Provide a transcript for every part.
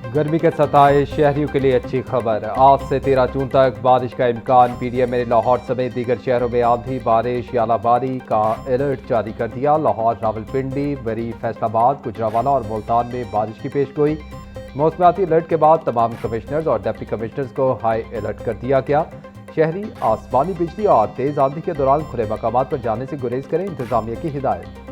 गर्मी के सताए शहरियों के लिए अच्छी खबर। आज से 13 जून तक बारिश का इम्कान। पीडीएम ने लाहौर समेत दीगर शहरों में आंधी बारिश यालाबारी का अलर्ट जारी कर दिया। लाहौर, रावलपिंडी, बरी, फैसलाबाद, गुजरावाला और मुल्तान में बारिश की पेशगोई। मौसमियाती अलर्ट के बाद तमाम कमिश्नर्स और डिप्टी कमिश्नर्स को हाई अलर्ट कर दिया गया। शहरी आसमानी बिजली और तेज आंधी के दौरान खुले मकामात पर जाने से गुरेज करें, इंतजामिया की हिदायत।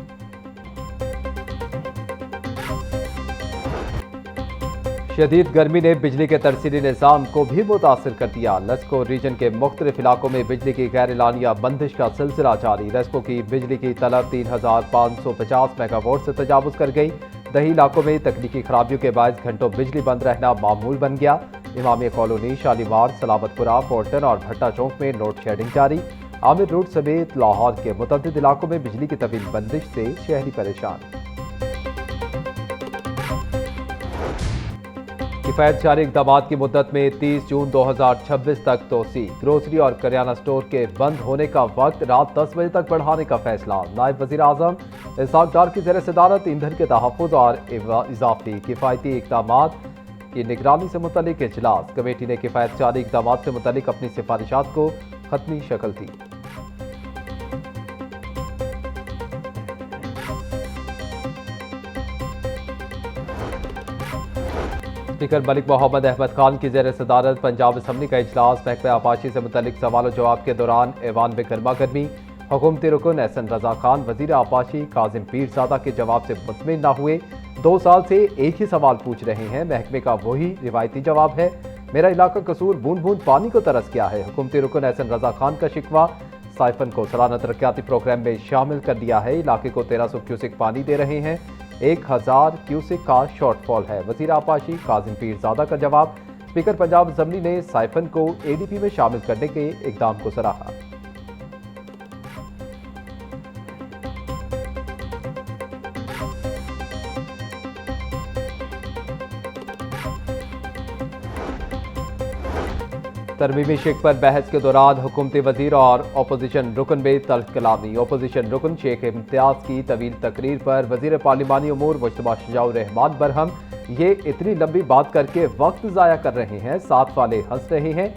शदीद गर्मी ने बिजली के तरसीली निज़ाम को भी मुतासर कर दिया। लस्को रीजन के मुख्तलिफ इलाकों में बिजली की गैर एलानिया बंदिश का सिलसिला जारी। लस्को की बिजली की तलब 3550 मेगावाट से तजावुज कर गई। दही इलाकों में तकनीकी खराबियों के बायस घंटों बिजली बंद रहना मामूल बन गया। इमामिया कॉलोनी, शालीमार, सलामतपुरा, फोर्टन और भट्टा चौक में लोड शेडिंग जारी। आमिर रोड समेत लाहौर के मुतअद्दिद इलाकों में बिजली की तवील बंदिश से शहरी परेशान। किफायत जारी इक़दाम की मुद्दत में 30 जून 2026 तक तोसी। ग्रोसरी और करियाना स्टोर के बंद होने का वक्त रात 10 बजे तक बढ़ाने का फैसला। नायब वज़ीर आज़म इसहाक डार की ज़ेर सदारत ईंधन के तहफ़्फ़ुज़ और इजाफी किफ़ायती इक़दाम की निगरानी से मुतल्लिक़ इजलास। कमेटी ने किफायत जारी इक़दाम से मुतल्लिक़ अपनी सिफारिशात को खत्मी शक्ल दी। स्पीकर मलिक मोहम्मद अहमद खान की ज़ेर सदारत पंजाब असम्बली का इजलास। महकमा आबाशी से मुतल्लिक सवाल जवाब के दौरान ऐवान में गर्मा गर्मी। हुकूमती रुकन एहसन रजा खान वज़ीर आबाशी काजिम पीरज़ादा के जवाब से मुतमिन न हुए। 2 साल से एक ही सवाल पूछ रहे हैं, महकमे का वही रिवायती जवाब है। मेरा इलाका कसूर बूंद बूंद पानी को तरस गया है। हुकूमती रुकन एहसन रजा खान का शिकवा। साइफन को सालाना तरक्याती प्रोग्राम में शामिल कर दिया है। इलाके को 1300 क्यूसिक पानी दे रहे हैं। 1000 क्यूसिक का शॉर्टफॉल है। वज़ीर आबाशी काजिम पीरज़ादा का जवाब। स्पीकर पंजाब असम्बली ने साइफन को एडीपी में शामिल करने के इक़दाम को सराहा। तरमीमी शेख पर बहस के दौरान हुकूमती वजीर और अपोजिशन रुकन में तल्ख कलामी। अपोजिशन रुकन शेख इम्तियाज की तवील तकरीर पर वजीर पार्लिमानी उमूर मुश्तबा शुजाउर रहमान बरहम। ये इतनी लंबी बात करके वक्त ज़ाया कर रहे हैं, साथ वाले हंस रहे हैं,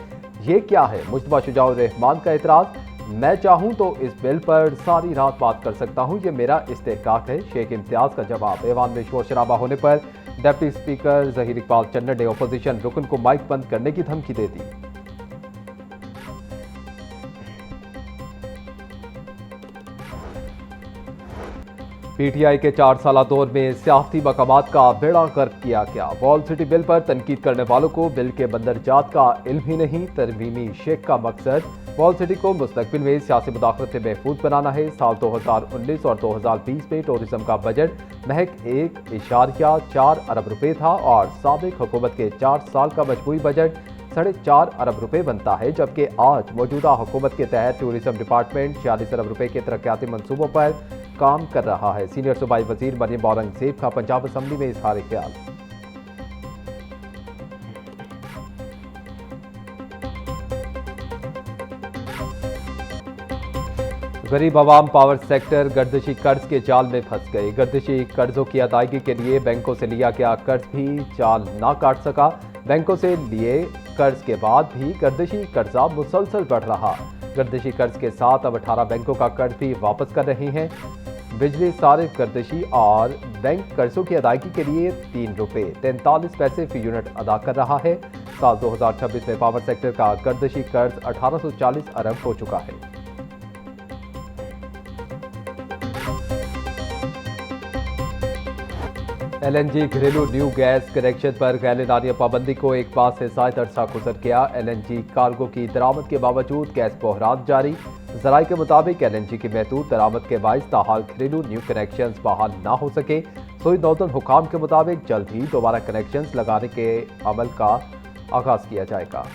ये क्या है? मुश्तबा शुजाउर रहमान का एतराज़। मैं चाहूँ तो इस बिल पर सारी रात बात कर सकता हूँ, ये मेरा इस्तेहकाक है। शेख इम्तियाज का जवाब। ऐवान में शोर शराबा होने पर डिप्टी स्पीकर ज़हीर इकबाल चन्नड़ ने अपोजिशन रुकन को माइक बंद करने की धमकी दे दी। पीटीआई के 4 साला दौर में सियासी मकामात का बेड़ा गर्क किया गया। वॉल सिटी बिल पर तनकीद करने वालों को बिल के बंदरजात का इल्म ही नहीं। तरमीमी शेख का मकसद वॉल सिटी को मुस्तकबिल में सियासी मुदाखलत से महफूज बनाना है। साल 2019 और 2020 में टूरिज्म का बजट महज 1.4 अरब रुपए था और साबिक हुकूमत के 4 साल का मजमूई बजट 4.5 अरब रुपए बनता है, जबकि आज मौजूदा हुकूमत के तहत टूरिज्म डिपार्टमेंट 46 अरब रुपए के तरक्याती मंसूबों पर काम कर रहा है। सीनियर सूबाई वजीर मरियम औरंगजेब का पंजाब असम्बली में इजहार ख्याल। गरीब आवाम पावर सेक्टर गर्दिशी कर्ज के जाल में फंस गए। गर्दिशी कर्जों की अदायगी के लिए बैंकों से लिया गया कर्ज भी जाल ना काट सका। बैंकों से लिए कर्ज के बाद भी गर्दिशी कर्जा मुसलसल बढ़ रहा। गर्दिशी कर्ज के साथ अब 18 बैंकों का कर्ज भी वापस कर रही हैं। बिजली सारिफ गर्दिशी और बैंक कर्जों की अदायगी के लिए 3 रुपये 43 पैसे फी यूनिट अदा कर रहा है। साल 2026 में पावर सेक्टर का गर्दिशी कर्ज 1840 अरब हो चुका है। एलएनजी घरेलू न्यू गैस कनेक्शन पर गैर एलानिया पाबंदी को एक माह से ज़ायद अरसा गुजर गया। एलएनजी कार्गो की दरामद के बावजूद गैस बहरान जारी। ज़राए के मुताबिक एलएनजी की महदूद दरामद के बाइस ताहाल घरेलू न्यू कनेक्शंस बहाल ना हो सके। सोई नौतन हुकाम के मुताबिक जल्द ही दोबारा कनेक्शंस लगाने के अमल का आगाज किया जाएगा।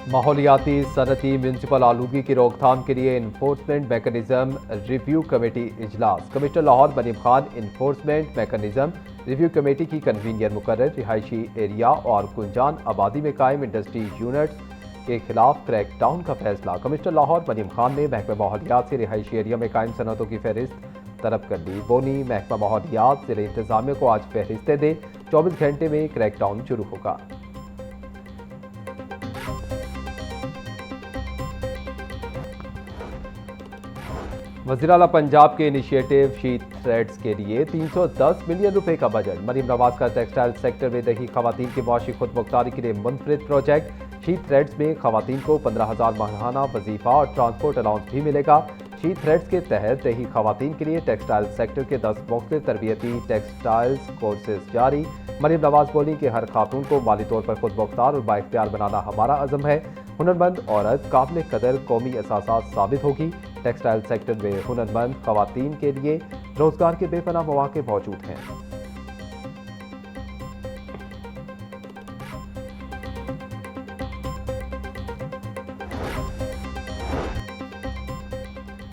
माहौलियाती सनती म्यूनसिपल आलूगी की रोकथाम के लिए इन्फोर्समेंट मैकेनिज्म रिव्यू कमेटी इजलास। Commissioner Lahore Manim Khan enforcement mechanism review committee की कन्वीनियर मुकर्रर। रिहायशी एरिया और कुंजान आबादी में कायम इंडस्ट्री यूनिट्स के खिलाफ क्रैकडाउन का फैसला। कमिश्नर लाहौर मरीम खान ने महकमा माहौलियात से रिहायशी एरिया में कायम सनतों की फहरिस्त तलब कर दी। बोनी महकमा माहौलियात जिले इंतजामिया को आज फहरिस्तें दे, 24 घंटे में क्रैकडाउन शुरू होगा। वज़ीर आला पंजाब के इनिशिएटिव शीट थ्रेड्स के लिए 310 मिलियन रुपए का बजट। मरीम नवाज का टेक्सटाइल सेक्टर में दही खवातीन की मुआशी खुद मुख्तारी के लिए मुनफरिद प्रोजेक्ट। शीट थ्रेड्स में खवातीन को 15,000 माहाना वजीफा और ट्रांसपोर्ट अलाउंस भी मिलेगा। शीट थ्रेड्स के तहत दही खवातीन के लिए टेक्सटाइल सेक्टर के 10 मुख्तलिफ तरबियती टेक्सटाइल्स कोर्सेज जारी। मरीम नवाज बोली कि हर खातून को माली तौर पर खुद मुख्तार और बाइख्तियार बनाना हमारा अज़म है। हुनरमंद औरत काबिल कदर कौमी असासात साबित होगी। टेक्सटाइल सेक्टर में हुनरमंद खवातीन के लिए रोजगार के बेपनाह मौके मौजूद हैं।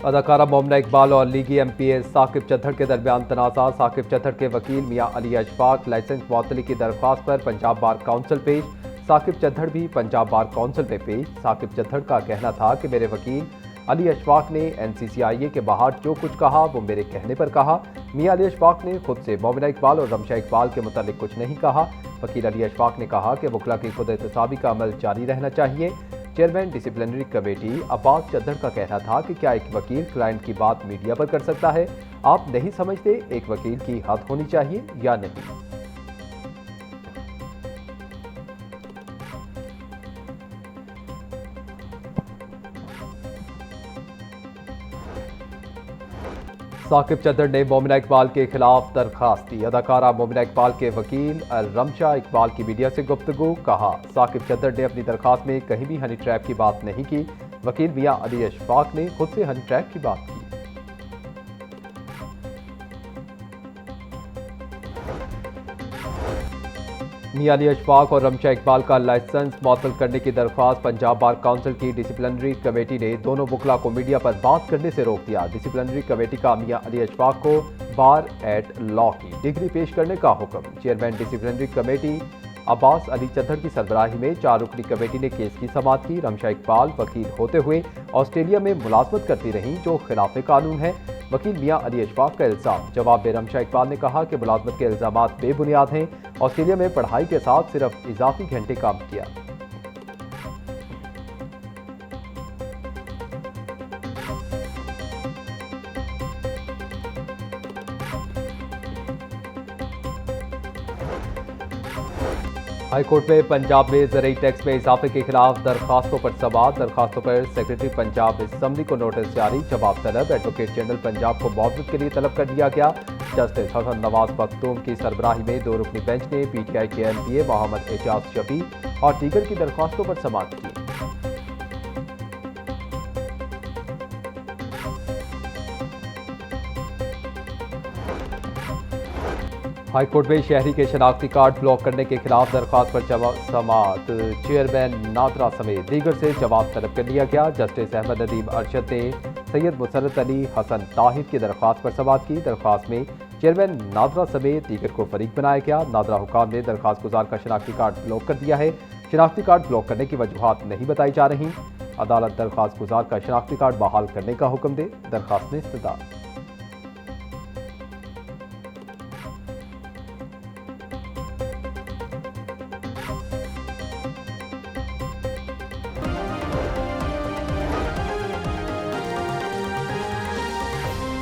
अदाकारा मोमना इकबाल और लीगी MPA साकिब चद्दड़ के दरमियान तनाज़ा। साकिब चद्दड़ के वकील मियां अली अशफाक लाइसेंस मुअत्तली की दरख्वास्त पर पंजाब बार काउंसिल पेश। साकिब चद्दड़ भी पंजाब बार काउंसिल में पेश। साकिब चद्दड़ का कहना था कि मेरे वकील अली अशफाक ने NCCIA के बाहर जो कुछ कहा वो मेरे कहने पर कहा। मियां अली अशफाक ने खुद से मोमिना इकबाल और रमशा इकबाल के मुतालिक कुछ नहीं कहा। वकील अली अशफाक ने कहा कि वकला की खुद एहतसाबी का अमल जारी रहना चाहिए। चेयरमैन डिसिप्लिनरी कमेटी अब्बास चद्दड़ का कहना था कि क्या एक वकील क्लाइंट की बात मीडिया पर कर सकता है? आप नहीं समझते एक वकील की हद होनी चाहिए या नहीं? साकिब चद्दड़ ने मोमिना इकबाल के खिलाफ दरखास्त दी। अदाकारा मोमिना इकबाल के वकील रमशा इकबाल की मीडिया से गुफ्तगू। कहा, साकिब चद्दड़ ने अपनी दरखास्त में कहीं भी हनी ट्रैप की बात नहीं की। वकील मियां अली अशफाक ने खुद से हनी ट्रैप की बात की। मियां अली अशफाक और रमशा इकबाल का लाइसेंस मुअत्तल करने की दरख्वास्त पंजाब बार काउंसिल की डिसिप्लिनरी कमेटी ने दोनों वकला को मीडिया पर बात करने से रोक दिया। डिसिप्लिनरी कमेटी का मियां अली अशफाक को बार एट लॉ की डिग्री पेश करने का हुक्म। Chairman disciplinary committee Abbas Ali Chaddar की सरबराही में 4 रुकनी कमेटी ने केस की समाअत की। रमशा इकबाल वकील होते हुए ऑस्ट्रेलिया में मुलाजमत करती रहीं, जो खिलाफ कानून है। वकील मियां अली अशफाक का इल्जाम। जवाब में रमशा इकबाल ने कहा कि मुलाजमत के इल्जामात बेबुनियाद हैं। ऑस्ट्रेलिया में पढ़ाई के साथ सिर्फ इजाफी घंटे काम किया। हाईकोर्ट में पंजाब में ज़रूरी टैक्स में इजाफे के खिलाफ दरखास्तों पर समाअत। दरखास्तों पर सेक्रेटरी पंजाब असम्बली को नोटिस जारी। जवाब तलब। एडवोकेट जनरल पंजाब को मौजूद के लिए तलब कर दिया गया। जस्टिस हसन नवाज मखदूम की सरबराही में 2 रुकनी बेंच ने PTI के MPA मोहम्मद एजाज शफी और दीगर की दरखास्तों पर समाअत की। हाईकोर्ट में शहरी के शनाख्ती कार्ड ब्लॉक करने के खिलाफ दरख्वास्त पर समाअत। चेयरमैन नादरा समेत दीगर से जवाब तलब कर लिया गया। जस्टिस अहमद नदीम अरशद ने सैयद मुसरत अली हसन ताहिर की दरख्वास्त पर समाअत की। दरख्वास्त में चेयरमैन नादरा समेत दीगर को फरीक बनाया गया। नादरा हुकाम ने दरख्वास्त गुजार का शनाख्ती कार्ड ब्लॉक कर दिया है। शनाख्ती कार्ड ब्लॉक करने की वजूहात नहीं बताई जा रही। अदालत दरख्वास्त गुजार का शनाख्ती कार्ड बहाल करने का हुक्म दे। दरख्वास्त में इस्तदा।